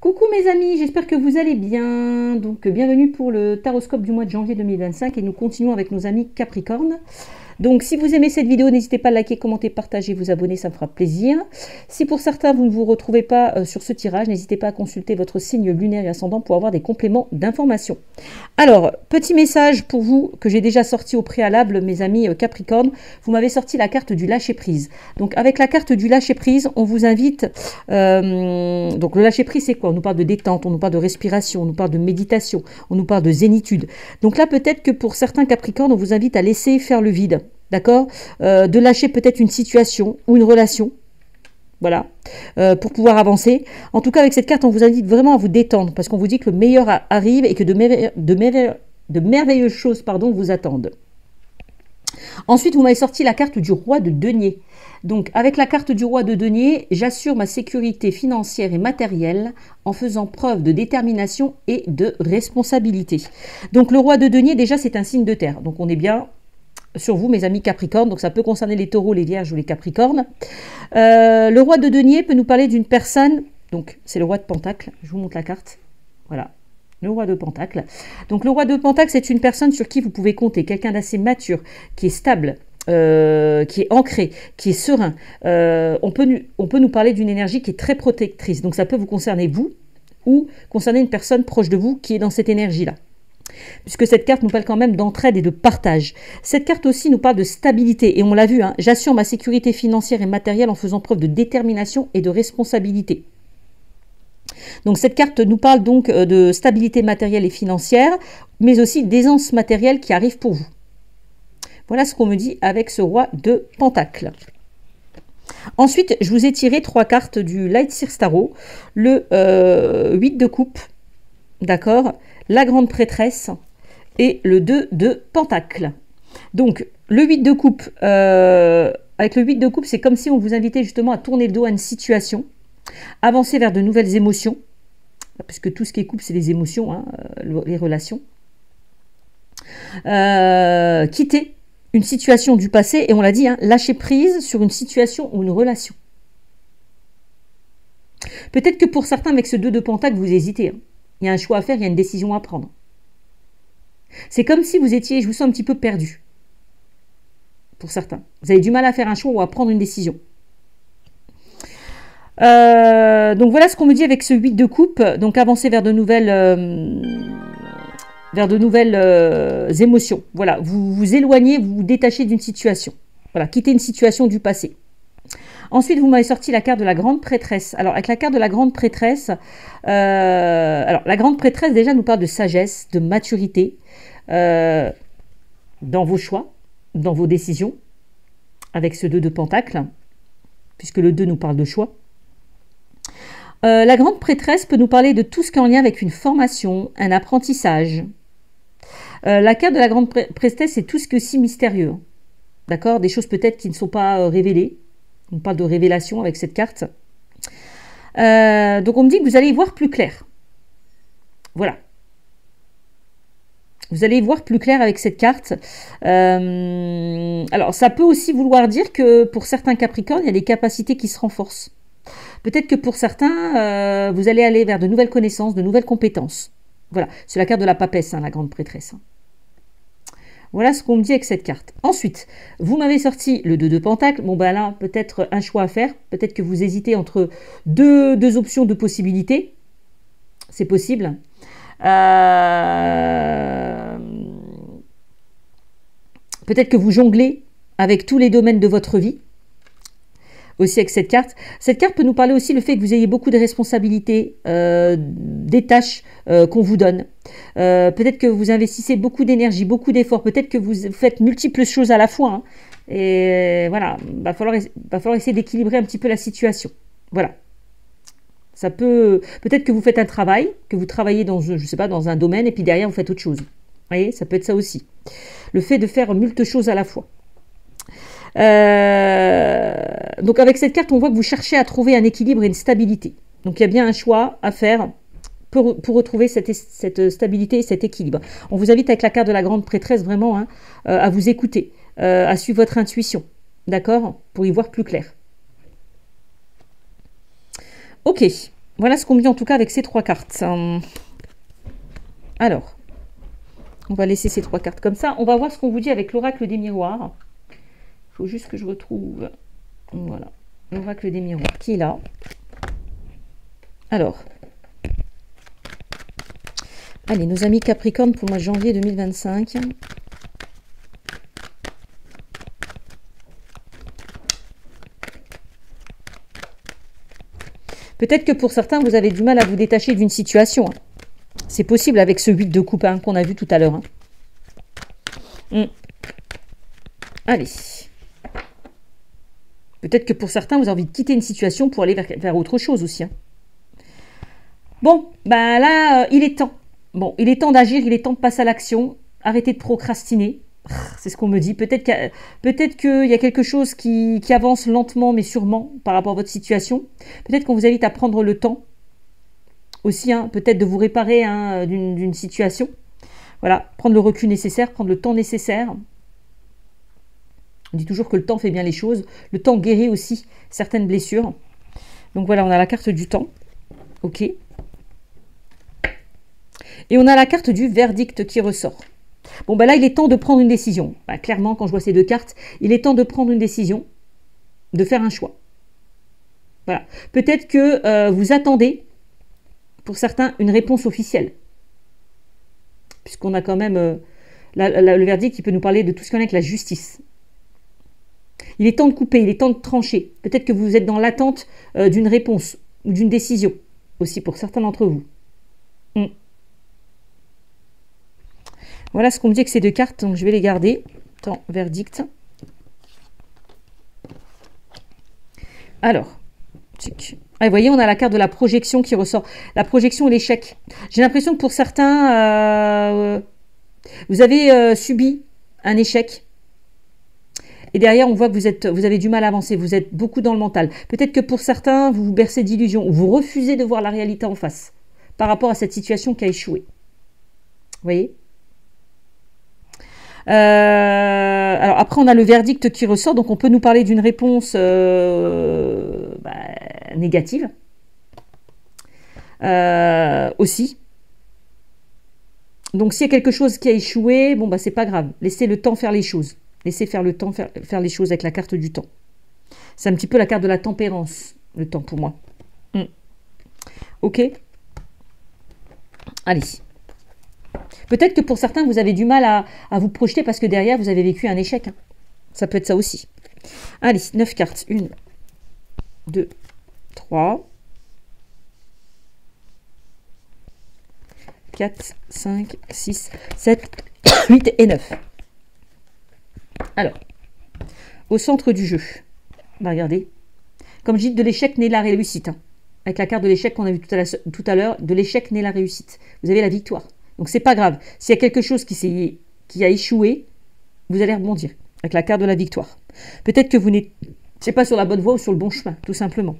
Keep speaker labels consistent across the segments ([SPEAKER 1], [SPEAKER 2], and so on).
[SPEAKER 1] Coucou mes amis, j'espère que vous allez bien. Donc bienvenue pour le taroscope du mois de janvier 2025 et nous continuons avec nos amis Capricorne. Donc si vous aimez cette vidéo, n'hésitez pas à liker, commenter, partager, vous abonner, ça me fera plaisir. Si pour certains vous ne vous retrouvez pas sur ce tirage, n'hésitez pas à consulter votre signe lunaire et ascendant pour avoir des compléments d'information. Alors, petit message pour vous que j'ai déjà sorti au préalable, mes amis Capricorne. Vous m'avez sorti la carte du lâcher-prise. Donc avec la carte du lâcher-prise, on vous invite... donc le lâcher-prise c'est quoi? On nous parle de détente, on nous parle de respiration, on nous parle de méditation, on nous parle de zénitude. Donc là peut-être que pour certains Capricornes, on vous invite à laisser faire le vide. D'accord, de lâcher peut-être une situation ou une relation, voilà, pour pouvoir avancer. En tout cas, avec cette carte, on vous invite vraiment à vous détendre, parce qu'on vous dit que le meilleur arrive et que de merveilleuses choses vous attendent. Ensuite, vous m'avez sorti la carte du roi de denier. Donc, avec la carte du roi de denier, j'assure ma sécurité financière et matérielle en faisant preuve de détermination et de responsabilité. Donc, le roi de denier, déjà, c'est un signe de terre. Donc, on est bien... sur vous, mes amis Capricornes, donc ça peut concerner les taureaux, les vierges ou les capricornes. Le roi de denier peut nous parler d'une personne, donc c'est le roi de Pentacle, je vous montre la carte, voilà, le roi de Pentacle. Donc le roi de Pentacle, c'est une personne sur qui vous pouvez compter, quelqu'un d'assez mature, qui est stable, qui est ancré, qui est serein. On peut nous parler d'une énergie qui est très protectrice, donc ça peut vous concerner vous, ou concerner une personne proche de vous qui est dans cette énergie-là. Puisque cette carte nous parle quand même d'entraide et de partage. Cette carte aussi nous parle de stabilité, et on l'a vu, hein, j'assure ma sécurité financière et matérielle en faisant preuve de détermination et de responsabilité. Donc cette carte nous parle donc de stabilité matérielle et financière, mais aussi d'aisance matérielle qui arrive pour vous. Voilà ce qu'on me dit avec ce roi de Pentacle. Ensuite, je vous ai tiré 3 cartes du Light Seer Tarot, le 8 de coupe, d'accord, la grande prêtresse et le 2 de pentacle. Donc, le 8 de coupe, avec le 8 de coupe, c'est comme si on vous invitait justement à tourner le dos à une situation, avancer vers de nouvelles émotions, puisque tout ce qui est couple, c'est les émotions, hein, les relations. Quitter une situation du passé, et on l'a dit, hein, lâcher prise sur une situation ou une relation. Peut-être que pour certains, avec ce 2 de pentacle, vous hésitez, hein. Il y a un choix à faire, il y a une décision à prendre. C'est comme si vous étiez, je vous sens un petit peu perdu. Pour certains. Vous avez du mal à faire un choix ou à prendre une décision. Donc voilà ce qu'on me dit avec ce 8 de coupe. Donc avancer vers de nouvelles, émotions. Voilà, vous vous éloignez, vous vous détachez d'une situation. Voilà, quittez une situation du passé. Ensuite, vous m'avez sorti la carte de la grande prêtresse. Alors, avec la carte de la grande prêtresse, alors la grande prêtresse, déjà, nous parle de sagesse, de maturité dans vos choix, dans vos décisions, avec ce 2 de pentacle, puisque le 2 nous parle de choix. La grande prêtresse peut nous parler de tout ce qui est en lien avec une formation, un apprentissage. La carte de la grande prêtresse, c'est tout ce qui est aussi mystérieux. D'accord? Des choses peut-être qui ne sont pas révélées. On parle de révélation avec cette carte. Donc on me dit que vous allez y voir plus clair. Voilà. Vous allez y voir plus clair avec cette carte. Alors ça peut aussi vouloir dire que pour certains Capricornes, il y a des capacités qui se renforcent. Peut-être que pour certains, vous allez aller vers de nouvelles connaissances, de nouvelles compétences. Voilà. C'est la carte de la papesse, hein, la grande prêtresse. Voilà ce qu'on me dit avec cette carte. Ensuite, vous m'avez sorti le 2 de pentacle. Bon, ben là, peut-être un choix à faire. Peut-être que vous hésitez entre deux options de possibilités. C'est possible. Peut-être que vous jonglez avec tous les domaines de votre vie. Aussi avec cette carte. Cette carte peut nous parler aussi le fait que vous ayez beaucoup de responsabilités, des tâches qu'on vous donne. Peut-être que vous investissez beaucoup d'énergie, beaucoup d'efforts. Peut-être que vous faites multiples choses à la fois. Hein. Et voilà, va falloir essayer d'équilibrer un petit peu la situation. Voilà. Ça peut-être que vous faites un travail, que vous travaillez dans, je sais pas, dans un domaine, et puis derrière vous faites autre chose. Vous voyez, ça peut être ça aussi. Le fait de faire moult choses à la fois. Donc avec cette carte, on voit que vous cherchez à trouver un équilibre et une stabilité. Donc il y a bien un choix à faire pour retrouver cette stabilité et cet équilibre. On vous invite avec la carte de la grande prêtresse vraiment hein, à vous écouter, à suivre votre intuition, d'accord, pour y voir plus clair. Ok, Voilà ce qu'on me dit en tout cas avec ces 3 cartes. Alors, on va laisser ces 3 cartes comme ça. On va voir ce qu'on vous dit avec l'oracle des miroirs. Il faut juste que je retrouve... Voilà, l'oracle des miroirs qui est là. Alors, allez, nos amis Capricorne pour le mois de janvier 2025. Peut-être que pour certains, vous avez du mal à vous détacher d'une situation. C'est possible avec ce 8 de coupe qu'on a vu tout à l'heure. Allez. Peut-être que pour certains, vous avez envie de quitter une situation pour aller vers autre chose aussi. Bon, ben là, il est temps. Bon, il est temps d'agir, il est temps de passer à l'action. Arrêtez de procrastiner. C'est ce qu'on me dit. Peut-être qu'il y a quelque chose qui avance lentement, mais sûrement, par rapport à votre situation. Peut-être qu'on vous invite à prendre le temps aussi, peut-être de vous réparer d'une situation. Voilà, prendre le recul nécessaire, prendre le temps nécessaire. On dit toujours que le temps fait bien les choses. Le temps guérit aussi certaines blessures. Donc voilà, on a la carte du temps. Ok. Et on a la carte du verdict qui ressort. Bon, ben là, il est temps de prendre une décision. Ben, clairement, quand je vois ces 2 cartes, il est temps de prendre une décision, de faire un choix. Voilà. Peut-être que vous attendez, pour certains, une réponse officielle. Puisqu'on a quand même le verdict qui peut nous parler de tout ce qu'on a avec la justice. Il est temps de couper, il est temps de trancher. Peut-être que vous êtes dans l'attente d'une réponse ou d'une décision, aussi pour certains d'entre vous. Voilà ce qu'on me dit avec ces 2 cartes, donc je vais les garder. Temps, verdict. Alors, vous voyez, on a la carte de la projection qui ressort. La projection et l'échec. J'ai l'impression que pour certains, vous avez subi un échec. Et derrière, on voit que vous avez du mal à avancer. Vous êtes beaucoup dans le mental. Peut-être que pour certains, vous vous bercez d'illusions. Ou vous refusez de voir la réalité en face. Par rapport à cette situation qui a échoué. Vous voyez ? Alors après, on a le verdict qui ressort. Donc, on peut nous parler d'une réponse négative. Aussi. Donc, s'il y a quelque chose qui a échoué, bon, c'est pas grave. Laissez le temps faire les choses. Laissez faire le temps faire les choses avec la carte du temps. C'est un petit peu la carte de la tempérance, le temps pour moi. Ok. Allez. Peut-être que pour certains, vous avez du mal à vous projeter parce que derrière, vous avez vécu un échec. Ça peut être ça aussi. Allez, 9 cartes. 1, 2, 3, 4, 5, 6, 7, 8 et 9. Alors, au centre du jeu, regardez, comme je dis, de l'échec naît la réussite. Avec la carte de l'échec qu'on a vu tout à l'heure, de l'échec naît la réussite. Vous avez la victoire. Donc, c'est pas grave. S'il y a quelque chose qui a échoué, vous allez rebondir avec la carte de la victoire. Peut-être que vous n'êtes pas sur la bonne voie ou sur le bon chemin, tout simplement.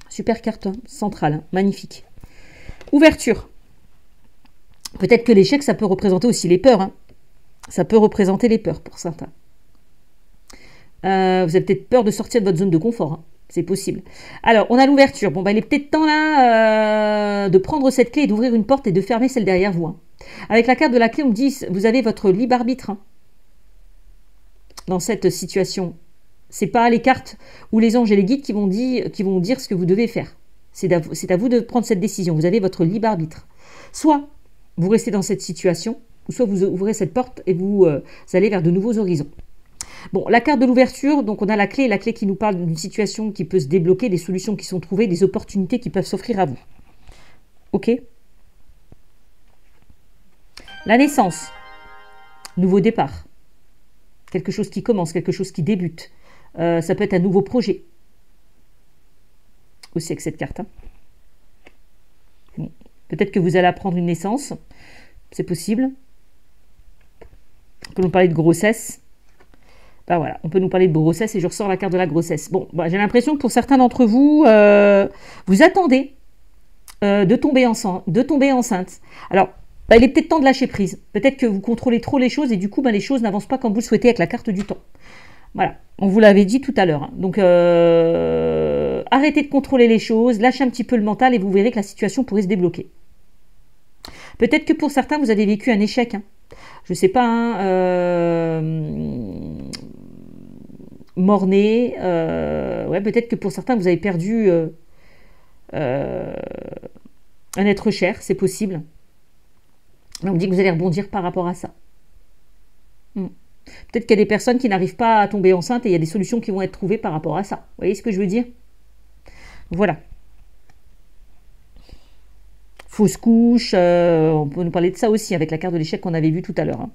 [SPEAKER 1] Super carte centrale, magnifique. Ouverture. Peut-être que l'échec, ça peut représenter aussi les peurs. Ça peut représenter les peurs pour certains. Vous avez peut-être peur de sortir de votre zone de confort. C'est possible. Alors, on a l'ouverture. Bon, il est peut-être temps là de prendre cette clé et d'ouvrir une porte et de fermer celle derrière vous. Avec la carte de la clé, on me dit, vous avez votre libre arbitre dans cette situation. C'est pas les cartes ou les anges et les guides qui vont dire ce que vous devez faire. C'est à vous de prendre cette décision. Vous avez votre libre arbitre. Soit vous restez dans cette situation, ou soit vous ouvrez cette porte et vous allez vers de nouveaux horizons. Bon, la carte de l'ouverture, donc on a la clé qui nous parle d'une situation qui peut se débloquer, des solutions qui sont trouvées, des opportunités qui peuvent s'offrir à vous. Ok ? La naissance, nouveau départ, quelque chose qui commence, quelque chose qui débute. Ça peut être un nouveau projet. Aussi avec cette carte. Bon. Peut-être que vous allez apprendre une naissance, c'est possible. On peut nous parler de grossesse. Voilà, on peut nous parler de grossesse et je ressors la carte de la grossesse. Bon, j'ai l'impression que pour certains d'entre vous, vous attendez de tomber enceinte. Alors, il est peut-être temps de lâcher prise. Peut-être que vous contrôlez trop les choses et du coup, les choses n'avancent pas comme vous le souhaitez avec la carte du temps. Voilà, on vous l'avait dit tout à l'heure. Donc, arrêtez de contrôler les choses, lâchez un petit peu le mental et vous verrez que la situation pourrait se débloquer. Peut-être que pour certains, vous avez vécu un échec. Hein. Je ne sais pas, hein, mort-né. Ouais, peut-être que pour certains, vous avez perdu un être cher, c'est possible. Mais on me dit que vous allez rebondir par rapport à ça. Peut-être qu'il y a des personnes qui n'arrivent pas à tomber enceinte et il y a des solutions qui vont être trouvées par rapport à ça. Vous voyez ce que je veux dire? Voilà. Fausse couche, on peut nous parler de ça aussi avec la carte de l'échec qu'on avait vue tout à l'heure.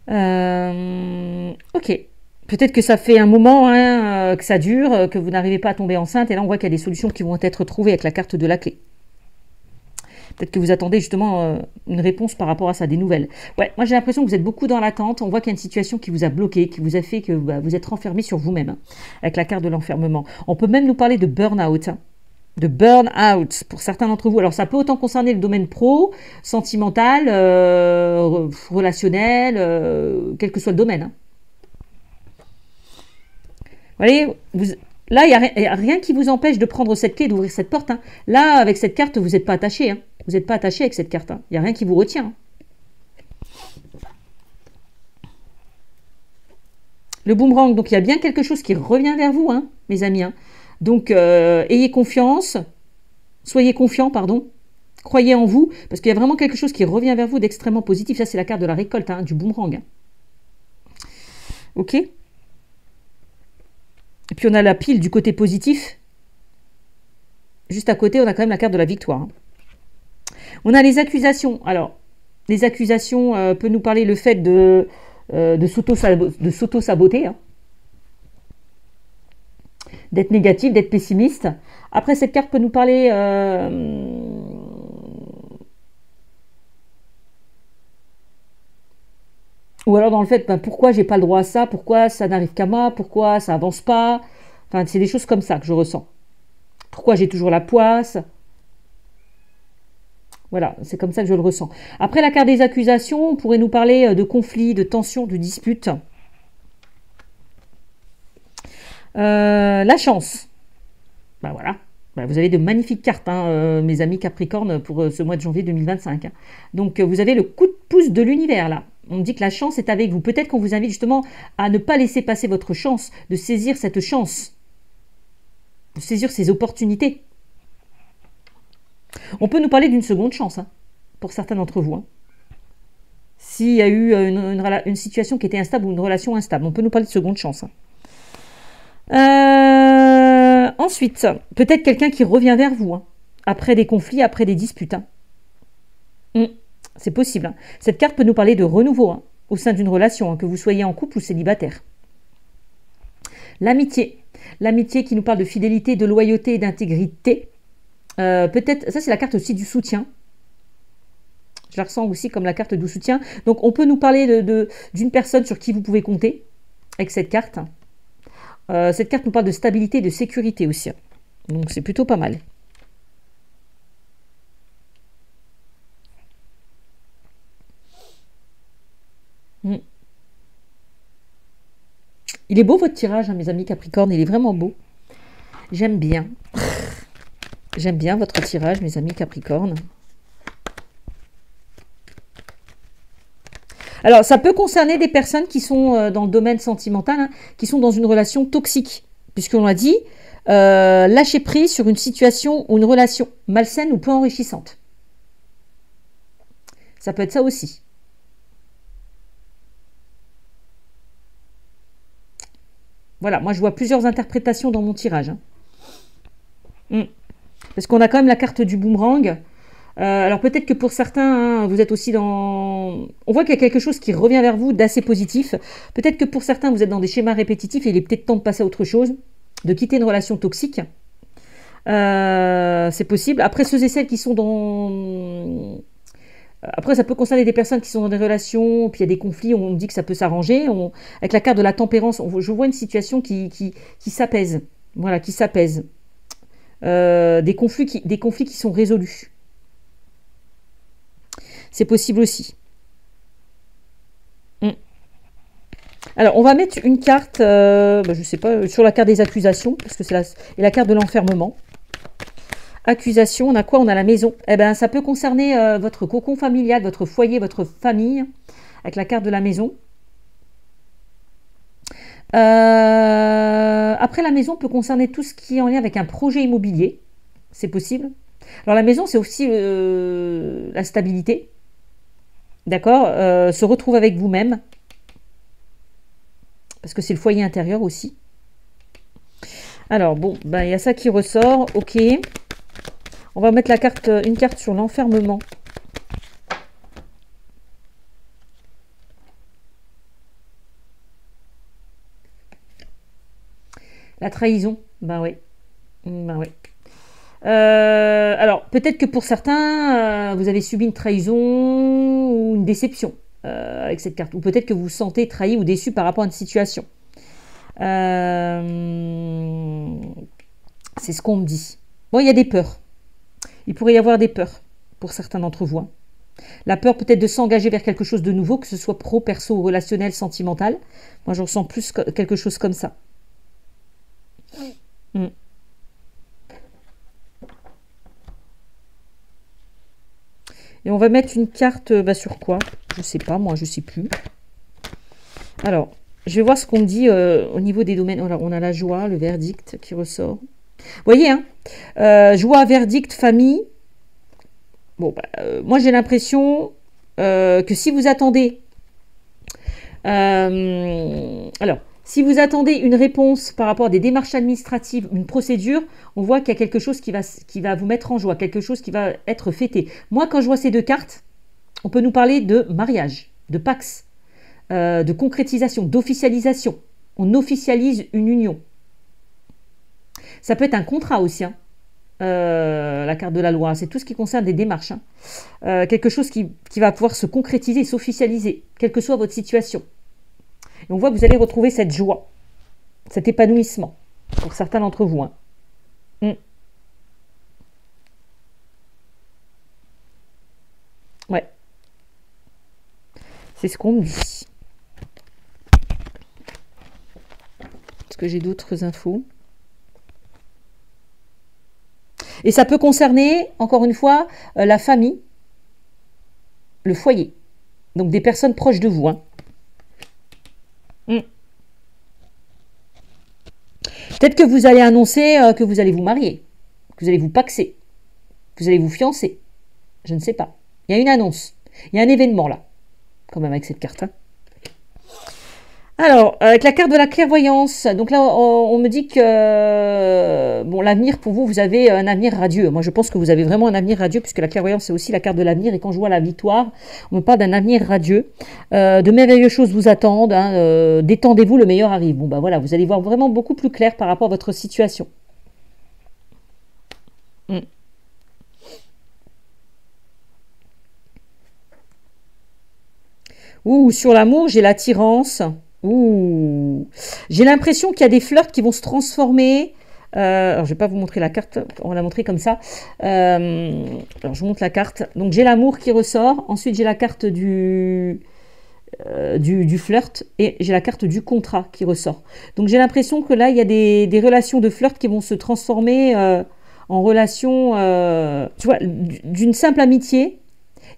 [SPEAKER 1] Hein. Ok. Peut-être que ça fait un moment hein, que ça dure, que vous n'arrivez pas à tomber enceinte et là on voit qu'il y a des solutions qui vont être trouvées avec la carte de la clé. Peut-être que vous attendez justement une réponse par rapport à ça, des nouvelles. Ouais, moi j'ai l'impression que vous êtes beaucoup dans l'attente. On voit qu'il y a une situation qui vous a bloqué, qui vous a fait que vous êtes renfermé sur vous-même, hein, avec la carte de l'enfermement. On peut même nous parler de burn-out, hein, de burn-out pour certains d'entre vous. Alors ça peut autant concerner le domaine pro, sentimental, relationnel, quel que soit le domaine. Hein. Vous voyez, là, il n'y a rien qui vous empêche de prendre cette clé, d'ouvrir cette porte. Hein. Là, avec cette carte, vous n'êtes pas attaché. Hein. Vous n'êtes pas attaché avec cette carte. Il n'y a rien qui vous retient. Hein. Le boomerang, donc il y a bien quelque chose qui revient vers vous, hein, mes amis. Hein. Donc, ayez confiance. Soyez confiants, pardon. Croyez en vous, parce qu'il y a vraiment quelque chose qui revient vers vous d'extrêmement positif. Ça, c'est la carte de la récolte, hein, du boomerang. Hein. Ok ? Et puis, on a la pile du côté positif. Juste à côté, on a quand même la carte de la victoire. Hein. On a les accusations. Alors, les accusations peut nous parler le fait de s'auto-saboter, hein. D'être négatif, d'être pessimiste. Après, cette carte peut nous parler ou alors dans le fait, pourquoi j'ai pas le droit à ça, pourquoi ça n'arrive qu'à moi, pourquoi ça avance pas. Enfin, c'est des choses comme ça que je ressens. Pourquoi j'ai toujours la poisse. Voilà, c'est comme ça que je le ressens. Après, la carte des accusations, on pourrait nous parler de conflits, de tensions, de disputes. La chance. Ben voilà. Ben vous avez de magnifiques cartes, hein, mes amis Capricorne, pour ce mois de janvier 2025. Hein. Donc, vous avez le coup de pouce de l'univers, là. On me dit que la chance est avec vous. Peut-être qu'on vous invite justement à ne pas laisser passer votre chance, de saisir cette chance, de saisir ces opportunités. On peut nous parler d'une seconde chance, hein, pour certains d'entre vous. Hein. S'il y a eu une situation qui était instable ou une relation instable, on peut nous parler de seconde chance. Hein. Ensuite, peut-être quelqu'un qui revient vers vous, hein, après des conflits, après des disputes. Hein. C'est possible. Hein. Cette carte peut nous parler de renouveau hein, au sein d'une relation, hein, que vous soyez en couple ou célibataire. L'amitié. L'amitié qui nous parle de fidélité, de loyauté et d'intégrité. Peut-être, ça c'est la carte aussi du soutien. Je la ressens aussi comme la carte du soutien. Donc on peut nous parler d'une personne sur qui vous pouvez compter avec cette carte. Cette carte nous parle de stabilité et de sécurité aussi. Donc c'est plutôt pas mal. Il est beau votre tirage, hein, mes amis Capricorne. Il est vraiment beau. J'aime bien. J'aime bien votre tirage, mes amis Capricorne. Alors, ça peut concerner des personnes qui sont dans le domaine sentimental, hein, qui sont dans une relation toxique. Puisqu'on l'a dit, lâcher prise sur une situation ou une relation malsaine ou peu enrichissante. Ça peut être ça aussi. Voilà, moi je vois plusieurs interprétations dans mon tirage. Hein. Parce qu'on a quand même la carte du boomerang. Alors peut-être que pour certains, hein, vous êtes aussi dans... On voit qu'il y a quelque chose qui revient vers vous d'assez positif. Peut-être que pour certains, vous êtes dans des schémas répétitifs et il est peut-être temps de passer à autre chose, de quitter une relation toxique. C'est possible. Après, ceux et celles qui sont dans... Après, ça peut concerner des personnes qui sont dans des relations, puis il y a des conflits, on dit que ça peut s'arranger. Avec la carte de la tempérance, je vois une situation qui s'apaise. Voilà, qui s'apaise. Des conflits qui sont résolus. C'est possible aussi. Alors, on va mettre une carte, je sais pas, sur la carte des accusations, parce que c'est la carte de l'enfermement. Accusation, on a quoi? On a la maison. Eh bien, ça peut concerner votre cocon familial, votre foyer, votre famille, avec la carte de la maison. Après, la maison peut concerner tout ce qui est en lien avec un projet immobilier. C'est possible. Alors, la maison, c'est aussi la stabilité. D'accord? Se retrouve avec vous-même. Parce que c'est le foyer intérieur aussi. Alors, bon, ben, il y a ça qui ressort. Ok. On va mettre une carte sur l'enfermement. La trahison. Ben oui. Ben oui. Alors, peut-être que pour certains, vous avez subi une trahison ou une déception avec cette carte. Ou peut-être que vous vous sentez trahi ou déçu par rapport à une situation. C'est ce qu'on me dit. Bon, il y a des peurs. Il pourrait y avoir des peurs pour certains d'entre vous. La peur peut-être de s'engager vers quelque chose de nouveau, que ce soit pro, perso, ou relationnel, sentimental. Moi, je ressens plus quelque chose comme ça. Mm. Et on va mettre une carte sur quoi? Je sais pas, moi, je sais plus. Alors, je vais voir ce qu'on me dit au niveau des domaines. Alors, on a la joie, le verdict qui ressort. Vous voyez, hein, joie, verdict, famille. Bon, moi, j'ai l'impression que si vous attendez... alors, si vous attendez une réponse par rapport à des démarches administratives, une procédure, on voit qu'il y a quelque chose qui va vous mettre en joie, quelque chose qui va être fêté. Moi, quand je vois ces deux cartes, on peut nous parler de mariage, de pax, de concrétisation, d'officialisation. On officialise une union. Ça peut être un contrat aussi, hein. La carte de la loi, c'est tout ce qui concerne des démarches. Hein. Quelque chose qui va pouvoir se concrétiser, s'officialiser, quelle que soit votre situation. Et on voit que vous allez retrouver cette joie, cet épanouissement, pour certains d'entre vous. Hein. Ouais. C'est ce qu'on me dit. Est-ce que j'ai d'autres infos? Et ça peut concerner, encore une fois, la famille, le foyer. Donc des personnes proches de vous. Hein. Peut-être que vous allez annoncer que vous allez vous marier, que vous allez vous paxer, que vous allez vous fiancer. Je ne sais pas. Il y a une annonce. Il y a un événement là, quand même, avec cette carte. Hein. Alors, avec la carte de la clairvoyance, donc là, on me dit que bon, l'avenir pour vous, vous avez un avenir radieux. Moi, je pense que vous avez vraiment un avenir radieux, puisque la clairvoyance, c'est aussi la carte de l'avenir. Et quand je vois la victoire, on me parle d'un avenir radieux. De merveilleuses choses vous attendent. Hein, détendez-vous, le meilleur arrive. Bon, bah voilà, vous allez voir vraiment beaucoup plus clair par rapport à votre situation. Ouh, sur l'amour, j'ai l'attirance. Ouh. J'ai l'impression qu'il y a des flirts qui vont se transformer. Alors, je ne vais pas vous montrer la carte, on va la montrer comme ça. Alors, je vous montre la carte. Donc, j'ai l'amour qui ressort. Ensuite, j'ai la carte du flirt et j'ai la carte du contrat qui ressort. Donc, j'ai l'impression que là, il y a des relations de flirt qui vont se transformer en relations, tu vois, d'une simple amitié.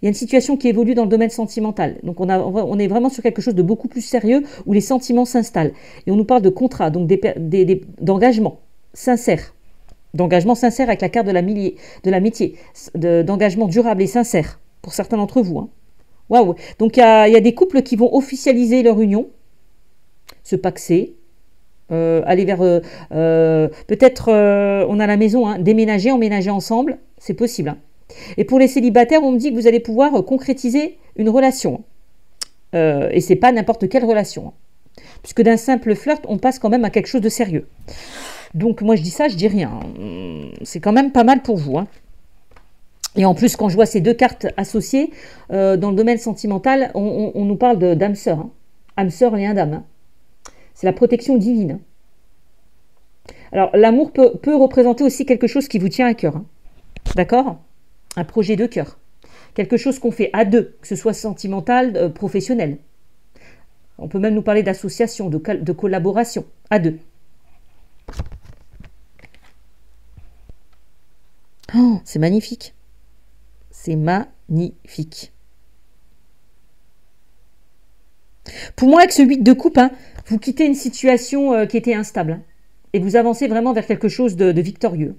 [SPEAKER 1] Il y a une situation qui évolue dans le domaine sentimental. Donc, on est vraiment sur quelque chose de beaucoup plus sérieux où les sentiments s'installent. Et on nous parle de contrat, donc d'engagement sincère. D'engagement sincère avec la carte de l'amitié. D'engagement durable et sincère pour certains d'entre vous. Hein. Waouh! Donc, il y a des couples qui vont officialiser leur union, se paxer, aller vers... peut-être, on a la maison, hein, déménager, emménager ensemble. C'est possible, hein. Et pour les célibataires, on me dit que vous allez pouvoir concrétiser une relation. Et c'est pas n'importe quelle relation. Puisque d'un simple flirt, on passe quand même à quelque chose de sérieux. Donc moi je dis ça, je dis rien. C'est quand même pas mal pour vous. Hein. Et en plus, quand je vois ces deux cartes associées, dans le domaine sentimental, on nous parle d'âme sœur. Hein. Âme sœur, lien d'âme. Hein. C'est la protection divine. Hein. Alors l'amour peut représenter aussi quelque chose qui vous tient à cœur. Hein. D'accord ? Un projet de cœur, quelque chose qu'on fait à deux, que ce soit sentimental, professionnel. On peut même nous parler d'association, de collaboration, à deux. Oh, c'est magnifique. C'est magnifique. Pour moi, avec ce 8 de coupe, hein, vous quittez une situation qui était instable. Hein, et vous avancez vraiment vers quelque chose de victorieux.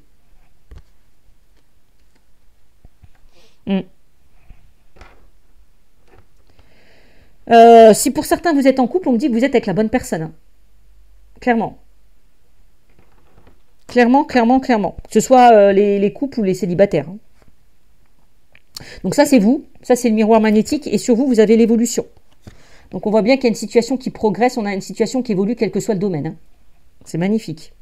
[SPEAKER 1] Si pour certains vous êtes en couple, on me dit que vous êtes avec la bonne personne. Hein. Clairement. Clairement. Que ce soit les couples ou les célibataires. Hein. Donc ça, c'est vous. Ça, c'est le miroir magnétique. Et sur vous, vous avez l'évolution. Donc on voit bien qu'il y a une situation qui progresse. On a une situation qui évolue, quel que soit le domaine. Hein. C'est magnifique.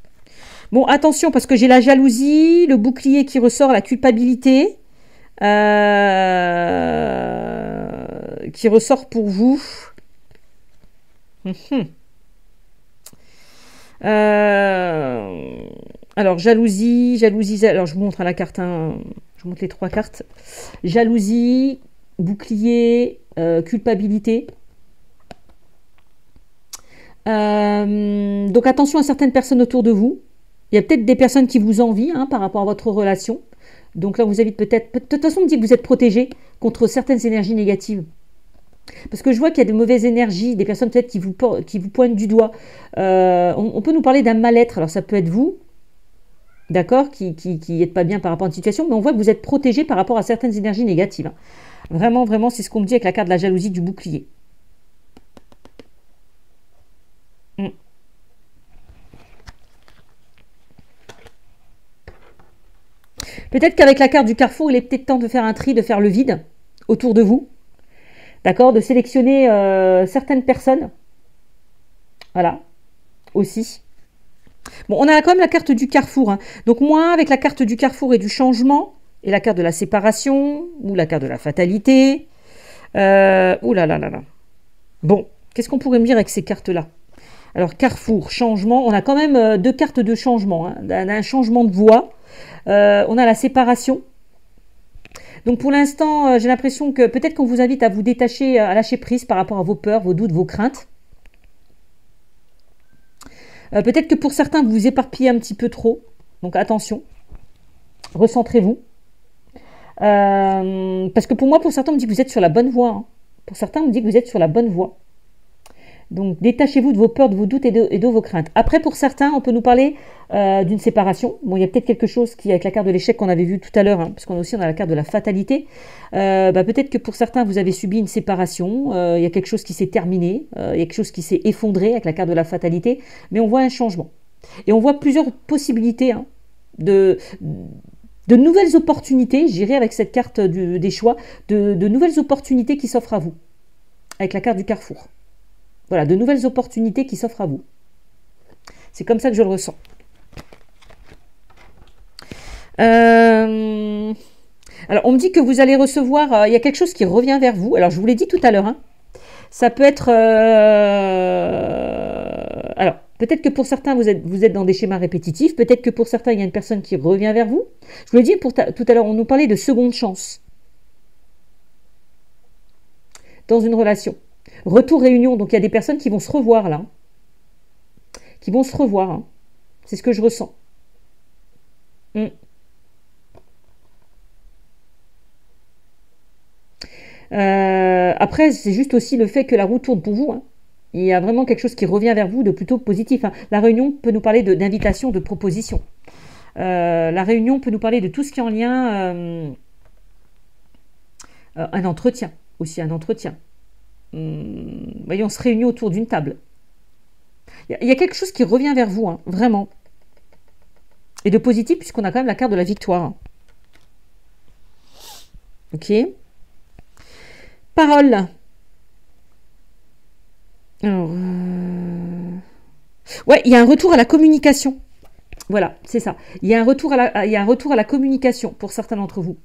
[SPEAKER 1] Bon, attention, parce que j'ai la jalousie, le bouclier qui ressort, la culpabilité. Qui ressort pour vous. Alors, jalousie. Alors, je vous montre à la carte. Hein, je vous montre les 3 cartes. Jalousie, bouclier, culpabilité. Donc, attention à certaines personnes autour de vous. Il y a peut-être des personnes qui vous envient hein, par rapport à votre relation. Donc là, on vous invite peut-être... De toute façon, on me dit que vous êtes protégé contre certaines énergies négatives. Parce que je vois qu'il y a de mauvaises énergies, des personnes peut-être qui vous pointent du doigt. On peut nous parler d'un mal-être. Alors ça peut être vous, d'accord, qui n'êtes pas bien par rapport à une situation, mais on voit que vous êtes protégé par rapport à certaines énergies négatives. Hein. Vraiment, c'est ce qu'on me dit avec la carte de la jalousie du bouclier. Peut-être qu'avec la carte du carrefour, il est peut-être temps de faire un tri, de faire le vide autour de vous. D'accord, de sélectionner certaines personnes. Voilà, aussi. Bon, on a quand même la carte du carrefour. Hein. Donc moi, avec la carte du carrefour et du changement, et la carte de la séparation, ou la carte de la fatalité. Ouh là là là là. Bon, qu'est-ce qu'on pourrait me dire avec ces cartes-là? Alors, carrefour, changement. On a quand même 2 cartes de changement. Hein. Un changement de voie. On a la séparation. Donc pour l'instant, j'ai l'impression que peut-être qu'on vous invite à vous détacher, à lâcher prise par rapport à vos peurs, vos doutes, vos craintes. Peut-être que pour certains, vous vous éparpillez un petit peu trop. Donc attention, recentrez-vous. Parce que pour moi, pour certains, on me dit que vous êtes sur la bonne voie. Hein. Pour certains, on me dit que vous êtes sur la bonne voie. Donc détachez-vous de vos peurs, de vos doutes et de vos craintes. Après, pour certains, on peut nous parler d'une séparation. Bon, il y a peut-être quelque chose qui, avec la carte de l'échec qu'on avait vu tout à l'heure, hein, parce qu'on a aussi la carte de la fatalité. Peut-être que pour certains, vous avez subi une séparation. Il y a quelque chose qui s'est terminé. Il y a quelque chose qui s'est effondré avec la carte de la fatalité. Mais on voit un changement. Et on voit plusieurs possibilités hein, de nouvelles opportunités, j'irai avec cette carte des choix, de nouvelles opportunités qui s'offrent à vous. Avec la carte du carrefour. Voilà, de nouvelles opportunités qui s'offrent à vous. C'est comme ça que je le ressens. Alors, on me dit que vous allez recevoir... il y a quelque chose qui revient vers vous. Alors, je vous l'ai dit tout à l'heure. Hein. Ça peut être... alors, peut-être que pour certains, vous êtes dans des schémas répétitifs. Peut-être que pour certains, il y a une personne qui revient vers vous. Je vous l'ai dit tout à l'heure, on nous parlait de seconde chance. Dans une relation. Retour réunion, donc il y a des personnes qui vont se revoir là. Qui vont se revoir. Hein. C'est ce que je ressens. Après, c'est juste aussi le fait que la roue tourne pour vous. Hein. Il y a vraiment quelque chose qui revient vers vous de plutôt positif. Hein. La réunion peut nous parler d'invitation, de proposition. La réunion peut nous parler de tout ce qui est en lien... un entretien, aussi un entretien. Voyez, on se réunit autour d'une table. Il y a quelque chose qui revient vers vous, hein, vraiment. Et de positif, puisqu'on a quand même la carte de la victoire. Hein. Ok. Parole. Alors, ouais, il y a un retour à la communication. Voilà, c'est ça. Il y a un retour à la communication pour certains d'entre vous.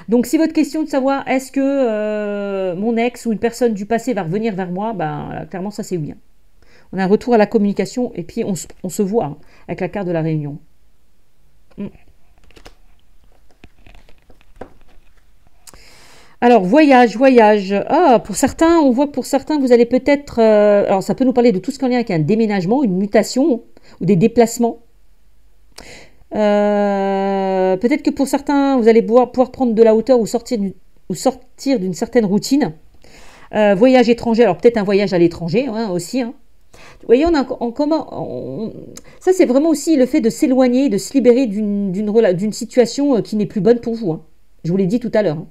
[SPEAKER 1] Donc, si votre question est de savoir est-ce que mon ex ou une personne du passé va revenir vers moi, ben, clairement, ça c'est oui. Hein. On a un retour à la communication et puis on se voit hein, avec la carte de la réunion. Alors, voyage, voyage. Ah, pour certains, on voit que pour certains, vous allez peut-être... alors, ça peut nous parler de tout ce qui est en lien avec un déménagement, une mutation ou des déplacements. Peut-être que pour certains, vous allez pouvoir prendre de la hauteur ou sortir d'une certaine routine. Voyage étranger, alors peut-être un voyage à l'étranger aussi. Hein. Vous voyez, on a en commun... Ça, c'est vraiment aussi le fait de s'éloigner, de se libérer d'une situation qui n'est plus bonne pour vous. Hein. Je vous l'ai dit tout à l'heure. Hein.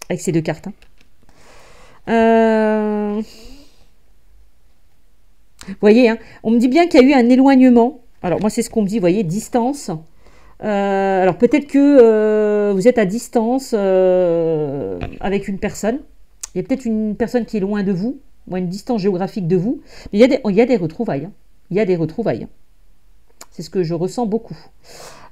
[SPEAKER 1] Avec ces deux cartes. Hein. Vous voyez, hein, on me dit bien qu'il y a eu un éloignement. Alors moi c'est ce qu'on me dit, vous voyez, distance. Alors peut-être que vous êtes à distance avec une personne. Il y a peut-être une personne qui est loin de vous, ou une distance géographique de vous. Mais il y a des retrouvailles. Hein. Il y a des retrouvailles. C'est ce que je ressens beaucoup.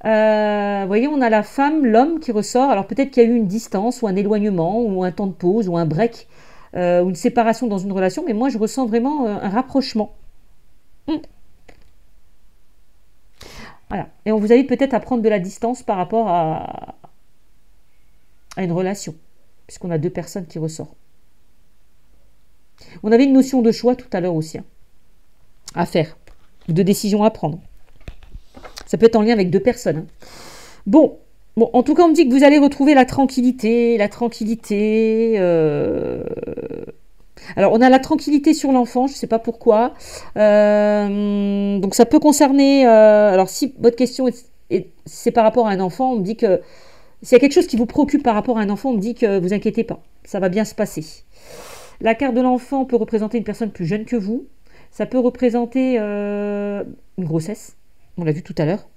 [SPEAKER 1] Vous voyez, on a la femme, l'homme qui ressort. Alors peut-être qu'il y a eu une distance ou un éloignement ou un temps de pause ou un break ou une séparation dans une relation. Mais moi je ressens vraiment un rapprochement. Voilà. Et on vous invite peut-être à prendre de la distance par rapport à une relation, puisqu'on a deux personnes qui ressortent. On avait une notion de choix tout à l'heure aussi, hein, à faire, de décision à prendre. Ça peut être en lien avec deux personnes. Hein. Bon, en tout cas, on me dit que vous allez retrouver la tranquillité, Alors, on a la tranquillité sur l'enfant, je ne sais pas pourquoi. Donc, ça peut concerner... alors, si votre question c'est par rapport à un enfant, on me dit que... S'il y a quelque chose qui vous préoccupe par rapport à un enfant, on me dit que vous inquiétez pas, ça va bien se passer. La carte de l'enfant peut représenter une personne plus jeune que vous. Ça peut représenter une grossesse. On l'a vu tout à l'heure.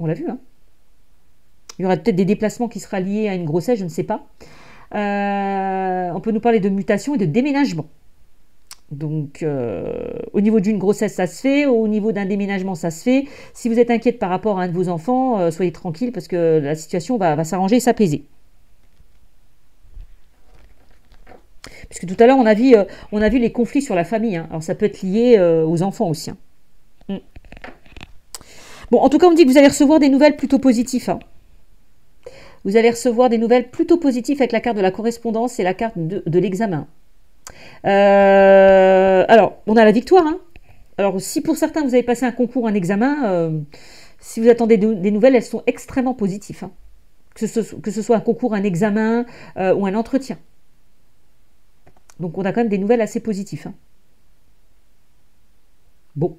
[SPEAKER 1] On l'a vu, hein. Il y aura peut-être des déplacements qui sera liés à une grossesse, je ne sais pas. On peut nous parler de mutation et de déménagement. Donc, au niveau d'une grossesse, ça se fait. Au niveau d'un déménagement, ça se fait. Si vous êtes inquiète par rapport à un de vos enfants, soyez tranquille parce que la situation va s'arranger et s'apaiser. Puisque tout à l'heure, on a vu les conflits sur la famille. Hein. Alors, ça peut être lié aux enfants aussi. Hein. Bon, en tout cas, on me dit que vous allez recevoir des nouvelles plutôt positives. Hein. Vous allez recevoir des nouvelles plutôt positives avec la carte de la correspondance et la carte de l'examen. Alors, on a la victoire. Hein. Alors, si pour certains, vous avez passé un concours, un examen, si vous attendez des nouvelles, elles sont extrêmement positives. Hein. Que ce soit un concours, un examen ou un entretien. Donc, on a quand même des nouvelles assez positives. Hein. Bon.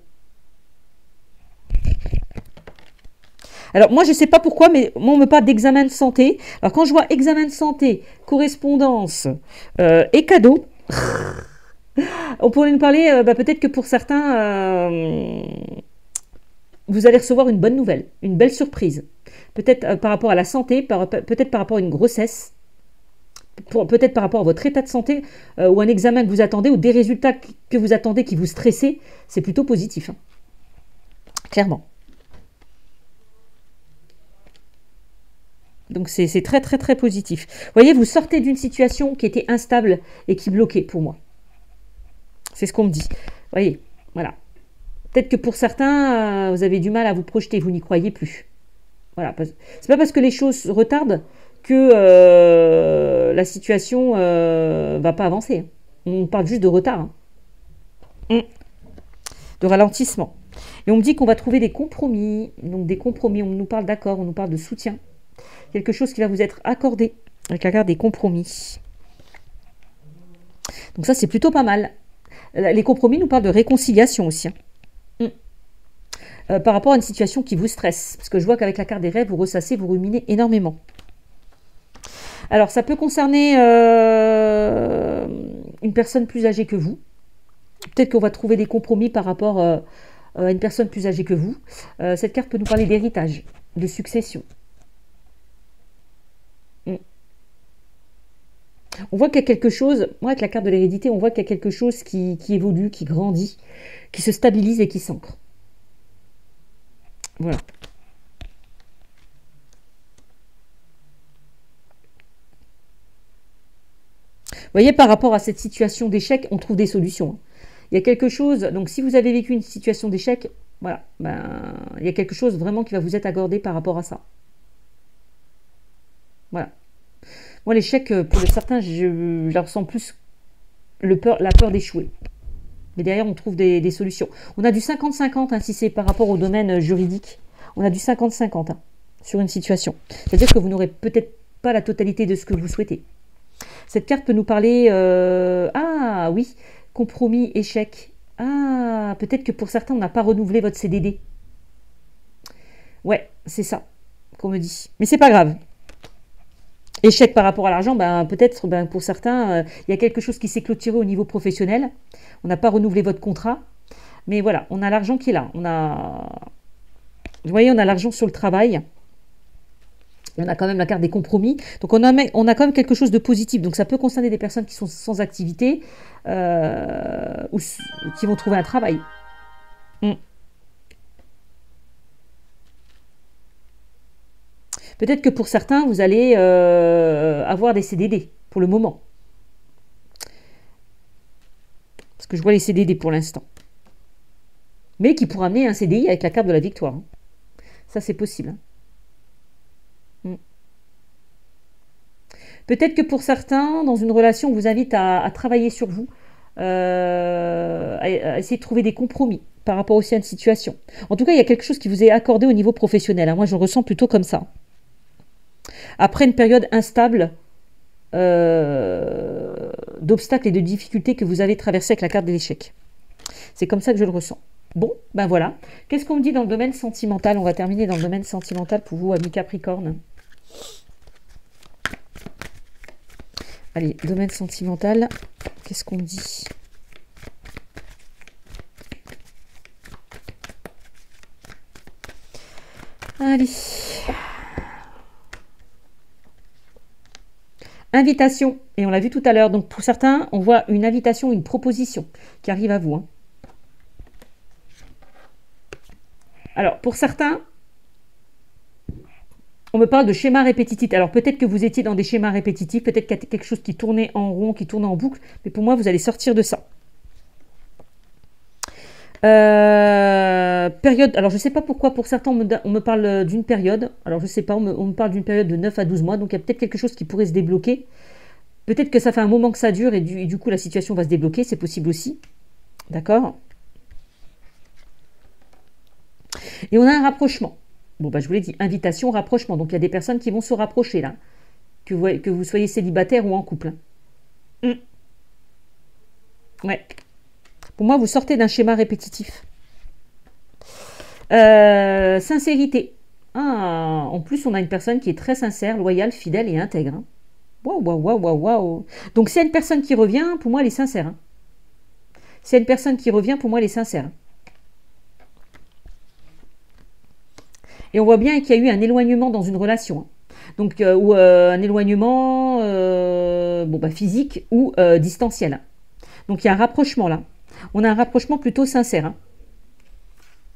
[SPEAKER 1] Alors, moi, je ne sais pas pourquoi, mais moi, on me parle d'examen de santé. Alors, quand je vois examen de santé, correspondance et cadeau, on pourrait nous parler, peut-être que pour certains, vous allez recevoir une bonne nouvelle, une belle surprise. Peut-être par rapport à la santé, peut-être par rapport à une grossesse, peut-être par rapport à votre état de santé, ou un examen que vous attendez, ou des résultats que vous attendez qui vous stressent. C'est plutôt positif, hein. Clairement. Donc c'est très très très positif. Vous voyez, vous sortez d'une situation qui était instable et qui bloquait pour moi. C'est ce qu'on me dit. Vous voyez, voilà. Peut-être que pour certains, vous avez du mal à vous projeter, vous n'y croyez plus. Voilà. C'est pas parce que les choses se retardent que la situation va pas avancer. On parle juste de retard. Hein. De ralentissement. Et on me dit qu'on va trouver des compromis. Donc des compromis, on nous parle d'accord, on nous parle de soutien. Quelque chose qui va vous être accordé avec la carte des compromis. Donc ça, c'est plutôt pas mal. Les compromis nous parlent de réconciliation aussi. Hein. Par rapport à une situation qui vous stresse. Parce que je vois qu'avec la carte des rêves, vous ressassez, vous ruminez énormément. Alors, ça peut concerner une personne plus âgée que vous. Peut-être qu'on va trouver des compromis par rapport à une personne plus âgée que vous. Cette carte peut nous parler d'héritage, de succession. On voit qu'il y a quelque chose, moi avec la carte de l'hérédité, on voit qu'il y a quelque chose qui évolue, qui grandit, qui se stabilise et qui s'ancre. Voilà. Vous voyez, par rapport à cette situation d'échec, on trouve des solutions. Il y a quelque chose, donc si vous avez vécu une situation d'échec, voilà, il y a quelque chose vraiment qui va vous être accordé par rapport à ça. Voilà. Moi, l'échec, pour certains, je la ressens plus la peur d'échouer. Mais derrière, on trouve des solutions. On a du 50-50, hein, si c'est par rapport au domaine juridique. On a du 50-50 hein, sur une situation. C'est-à-dire que vous n'aurez peut-être pas la totalité de ce que vous souhaitez. Cette carte peut nous parler... ah oui, compromis, échec. Ah, peut-être que pour certains, on n'a pas renouvelé votre CDD. Ouais, c'est ça qu'on me dit. Mais c'est pas grave. Échec par rapport à l'argent, ben, peut-être pour certains, il y a quelque chose qui s'est clôturé au niveau professionnel. On n'a pas renouvelé votre contrat. Mais voilà, on a l'argent qui est là. Vous voyez, on a l'argent sur le travail. On a quand même la carte des compromis. Donc, on a quand même quelque chose de positif. Donc, ça peut concerner des personnes qui sont sans activité ou qui vont trouver un travail. Peut-être que pour certains, vous allez avoir des CDD pour le moment. Parce que je vois les CDD pour l'instant. Mais qui pourra amener un CDI avec la carte de la victoire. Hein. Ça, c'est possible. Hein. Peut-être que pour certains, dans une relation, on vous invite à travailler sur vous, à essayer de trouver des compromis par rapport aussi à une situation. En tout cas, il y a quelque chose qui vous est accordé au niveau professionnel. Hein. Moi, je le ressens plutôt comme ça. Après une période instable d'obstacles et de difficultés que vous avez traversées avec la carte de l'échec. C'est comme ça que je le ressens. Bon, ben voilà. Qu'est-ce qu'on me dit dans le domaine sentimental? On va terminer dans le domaine sentimental pour vous, amis Capricorne. Allez, domaine sentimental, qu'est-ce qu'on me dit? Allez. Invitation, et on l'a vu tout à l'heure. Donc pour certains, on voit une invitation, une proposition qui arrive à vous. Hein. Alors pour certains, on me parle de schéma répétitif. Alors peut-être que vous étiez dans des schémas répétitifs, peut-être qu'il y a quelque chose qui tournait en rond, qui tournait en boucle, mais pour moi, vous allez sortir de ça. Période, alors je ne sais pas pourquoi pour certains on me parle d'une période, alors je ne sais pas, on me parle d'une période de 9 à 12 mois, donc il y a peut-être quelque chose qui pourrait se débloquer. Peut-être que ça fait un moment que ça dure et du coup la situation va se débloquer, c'est possible aussi. D'accord? Et on a un rapprochement. Bon, bah, je vous l'ai dit, invitation, rapprochement. Donc il y a des personnes qui vont se rapprocher là, que vous soyez célibataire ou en couple. Ouais. Pour moi, vous sortez d'un schéma répétitif. Sincérité. Ah, en plus, on a une personne qui est très sincère, loyale, fidèle et intègre. Hein. Waouh, waouh, waouh, waouh, waouh. Donc, s'il y a une personne qui revient, pour moi, elle est sincère. Hein. S'il y a une personne qui revient, pour moi, elle est sincère. Et on voit bien qu'il y a eu un éloignement dans une relation. Hein. Donc, ou un éloignement physique ou distanciel. Donc, il y a un rapprochement là. On a un rapprochement plutôt sincère.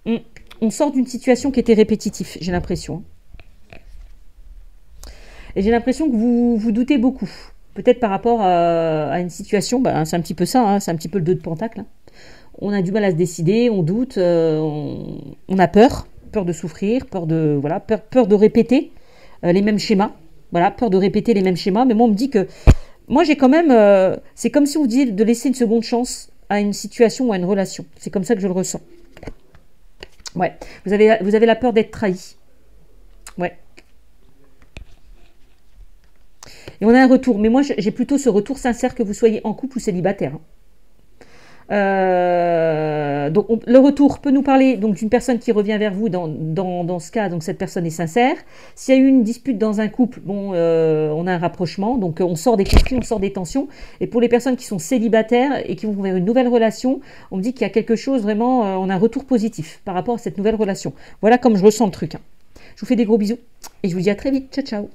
[SPEAKER 1] Hein. On sort d'une situation qui était répétitive, j'ai l'impression. Et j'ai l'impression que vous doutez beaucoup. Peut-être par rapport à une situation, c'est un petit peu ça, hein, c'est un petit peu le 2 de Pentacle. Hein. On a du mal à se décider, on doute, on a peur de souffrir, peur de répéter les mêmes schémas. Voilà, peur de répéter les mêmes schémas. Mais moi, on me dit que... Moi, j'ai quand même... c'est comme si vous disiez de laisser une seconde chance à une situation ou à une relation. C'est comme ça que je le ressens. Ouais. Vous avez la peur d'être trahi. Ouais. Et on a un retour. Mais moi, j'ai plutôt ce retour sincère que vous soyez en couple ou célibataire. Donc le retour peut nous parler donc d'une personne qui revient vers vous dans ce cas, donc cette personne est sincère. S'il y a eu une dispute dans un couple, on a un rapprochement, donc on sort des conflits, on sort des tensions. Et pour les personnes qui sont célibataires et qui vont vers une nouvelle relation, on me dit qu'il y a quelque chose vraiment, on a un retour positif par rapport à cette nouvelle relation. Voilà comme je ressens le truc. Hein. Je vous fais des gros bisous et je vous dis à très vite. Ciao, ciao.